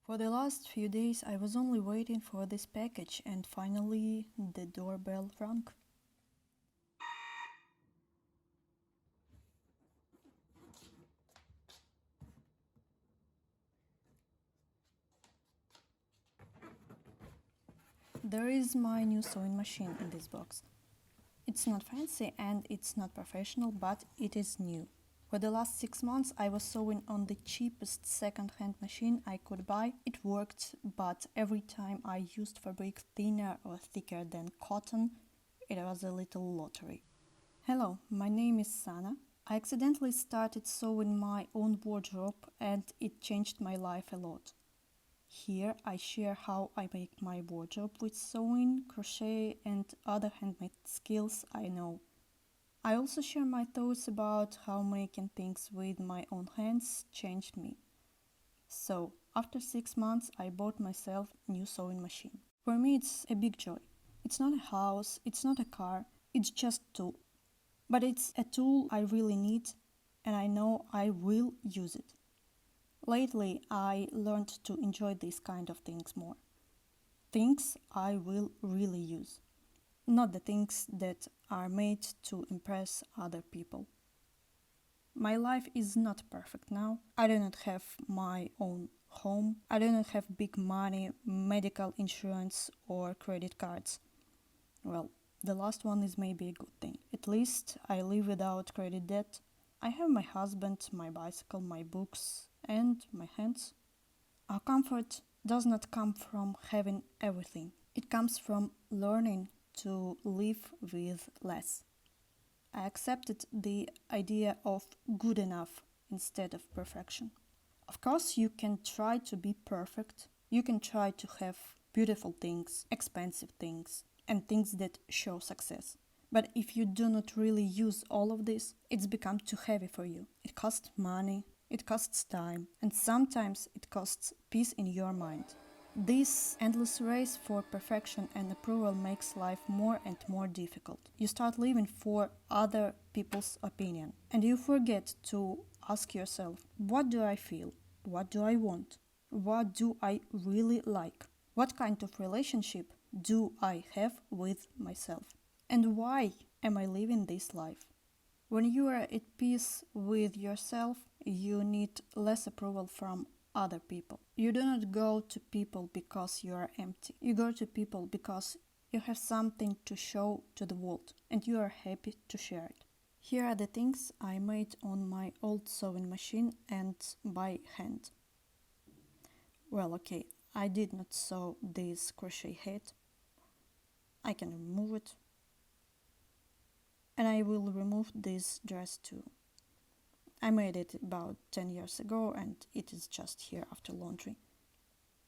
For the last few days I was only waiting for this package and finally the doorbell rang. There is my new sewing machine in this box. It's not fancy and it's not professional, but it is new. For the last 6 months I was sewing on the cheapest second-hand machine I could buy. It worked, but every time I used fabric thinner or thicker than cotton, it was a little lottery. Hello, my name is Sana. I accidentally started sewing my own wardrobe and it changed my life a lot. Here I share how I make my wardrobe with sewing, crochet and other handmade skills I know. I also share my thoughts about how making things with my own hands changed me. So, after 6 months I bought myself a new sewing machine. For me it's a big joy. It's not a house, it's not a car, it's just a tool. But it's a tool I really need and I know I will use it. Lately, I learned to enjoy these kind of things more. Things I will really use. Not the things that are made to impress other people. My life is not perfect now. I do not have my own home. I do not have big money, medical insurance, or credit cards. Well, the last one is maybe a good thing. At least I live without credit debt. I have my husband, my bicycle, my books, and my hands. Our comfort does not come from having everything. It comes from learning to live with less. I accepted the idea of good enough instead of perfection. Of course, you can try to be perfect. You can try to have beautiful things, expensive things, and things that show success. But if you do not really use all of this, it's become too heavy for you. It costs money, it costs time, and sometimes it costs peace in your mind. This endless race for perfection and approval makes life more and more difficult. You start living for other people's opinion, and you forget to ask yourself, what do I feel? What do I want? What do I really like? What kind of relationship do I have with myself? And why am I living this life? When you are at peace with yourself, you need less approval from other people. You do not go to people because you are empty. You go to people because you have something to show to the world and you are happy to share it. Here are the things I made on my old sewing machine and by hand. Well, okay, I did not sew this crochet hat. I can remove it. And I will remove this dress too. I made it about 10 years ago and it is just here after laundry.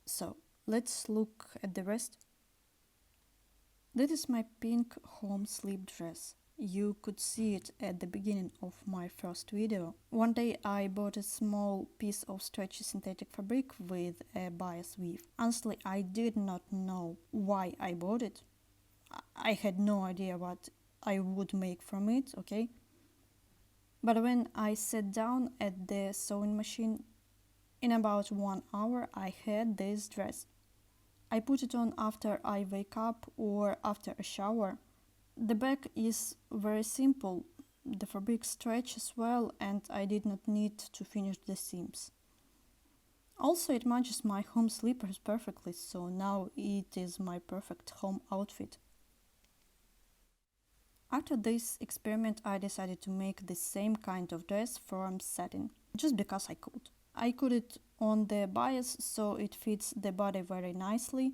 So, let's look at the rest. This is my pink home sleep dress. You could see it at the beginning of my first video. One day I bought a small piece of stretchy synthetic fabric with a bias weave. Honestly, I did not know why I bought it. I had no idea what I would make from it, okay? But when I sat down at the sewing machine, in about 1 hour I had this dress. I put it on after I wake up or after a shower. The back is very simple, the fabric stretches well and I did not need to finish the seams. Also, it matches my home slippers perfectly, so now it is my perfect home outfit. After this experiment, I decided to make the same kind of dress from satin, just because I could. I cut it on the bias so it fits the body very nicely.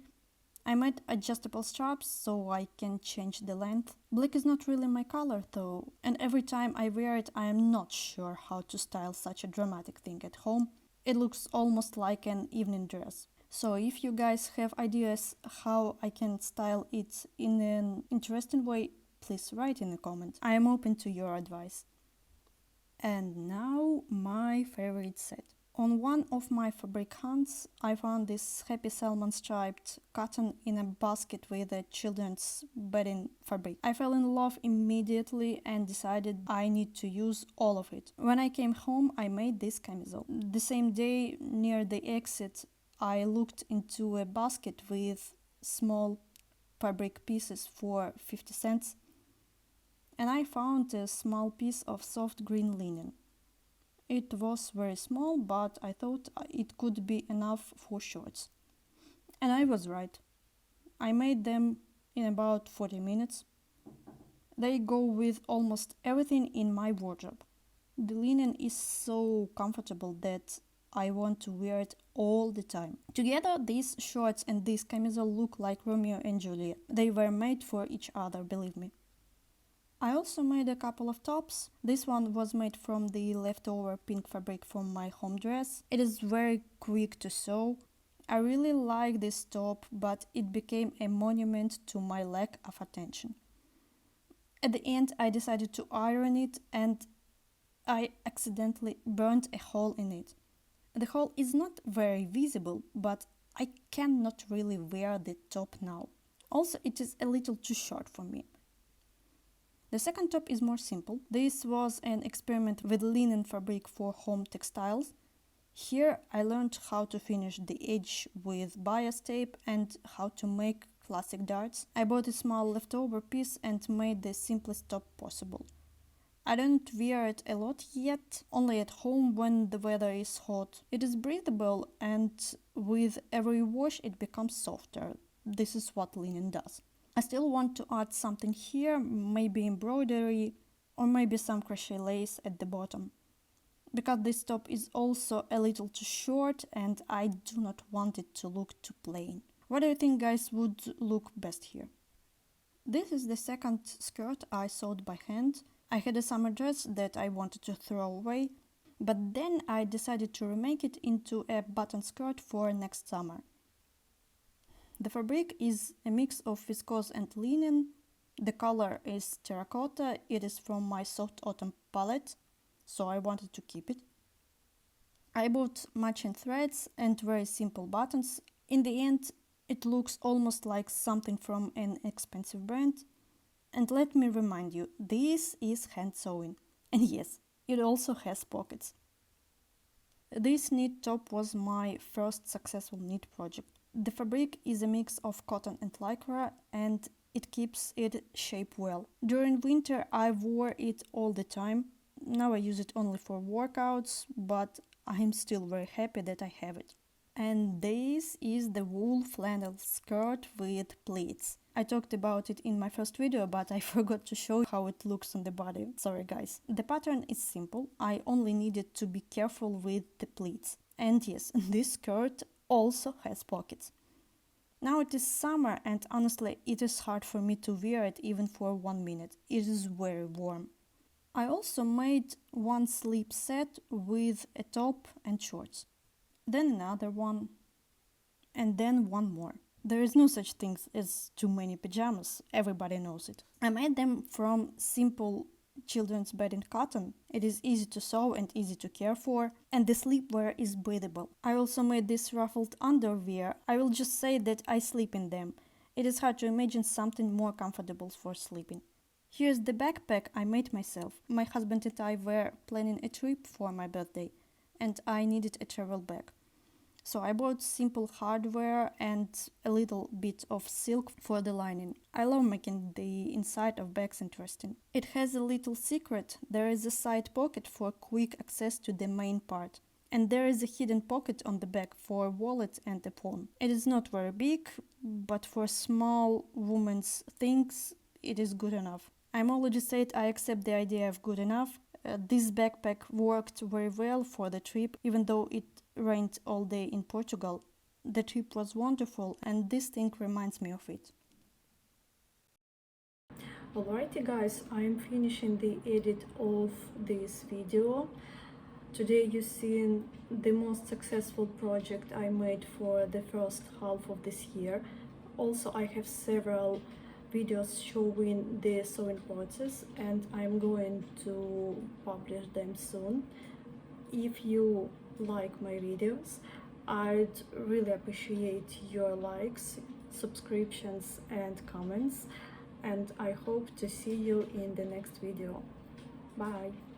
I made adjustable straps so I can change the length. Black is not really my color though, and every time I wear it I am not sure how to style such a dramatic thing at home. It looks almost like an evening dress. So if you guys have ideas how I can style it in an interesting way, please write in the comments. I am open to your advice. And now my favorite set. On one of my fabric hunts, I found this happy salmon striped cotton in a basket with a children's bedding fabric. I fell in love immediately and decided I need to use all of it. When I came home, I made this camisole. The same day, near the exit, I looked into a basket with small fabric pieces for 50 cents, and I found a small piece of soft green linen. It was very small, but I thought it could be enough for shorts. And I was right. I made them in about 40 minutes. They go with almost everything in my wardrobe. The linen is so comfortable that I want to wear it all the time. Together, these shorts and this camisole look like Romeo and Juliet. They were made for each other, believe me. I also made a couple of tops. This one was made from the leftover pink fabric from my home dress. It is very quick to sew. I really like this top, but it became a monument to my lack of attention. At the end, I decided to iron it, and I accidentally burnt a hole in it. The hole is not very visible, but I cannot really wear the top now. Also, it is a little too short for me. The second top is more simple. This was an experiment with linen fabric for home textiles. Here I learned how to finish the edge with bias tape and how to make classic darts. I bought a small leftover piece and made the simplest top possible. I don't wear it a lot yet, only at home when the weather is hot. It is breathable, and with every wash it becomes softer. This is what linen does. I still want to add something here, maybe embroidery or maybe some crochet lace at the bottom. Because this top is also a little too short and I do not want it to look too plain. What do you think, guys, would look best here? This is the second skirt I sewed by hand. I had a summer dress that I wanted to throw away, but then I decided to remake it into a button skirt for next summer. The fabric is a mix of viscose and linen. The color is terracotta. It is from my soft autumn palette, so I wanted to keep it. I bought matching threads and very simple buttons. In the end, it looks almost like something from an expensive brand. And let me remind you, this is hand sewing. And yes, it also has pockets. This knit top was my first successful knit project. The fabric is a mix of cotton and lycra, and it keeps its shape well. During winter I wore it all the time. Now I use it only for workouts, but I'm still very happy that I have it. And this is the wool flannel skirt with pleats. I talked about it in my first video, but I forgot to show how it looks on the body. Sorry guys. The pattern is simple. I only needed to be careful with the pleats. And yes, this skirt also has pockets. Now it is summer, and honestly it is hard for me to wear it even for 1 minute. It is very warm. I also made one sleep set with a top and shorts. Then another one, and then one more. There is no such thing as too many pajamas, everybody knows it. I made them from simple children's bedding cotton. It is easy to sew and easy to care for, and the sleepwear is breathable. I also made this ruffled underwear. I will just say that I sleep in them. It is hard to imagine something more comfortable for sleeping. Here's the backpack I made myself. My husband and I were planning a trip for my birthday, and I needed a travel bag. So I bought simple hardware and a little bit of silk for the lining. I love making the inside of bags interesting. It has a little secret. There is a side pocket for quick access to the main part. And there is a hidden pocket on the back for a wallet and a phone. It is not very big, but for small women's things, it is good enough. I'm already said I accept the idea of good enough. This backpack worked very well for the trip, even though it rained all day in Portugal. The trip was wonderful, and this thing reminds me of it. Alrighty guys, I am finishing the edit of this video. Today you see the most successful project I made for the first half of this year. Also, I have several videos showing the sewing process, and I'm going to publish them soon. If you like my videos, I'd really appreciate your likes, subscriptions and comments, and I hope to see you in the next video. Bye!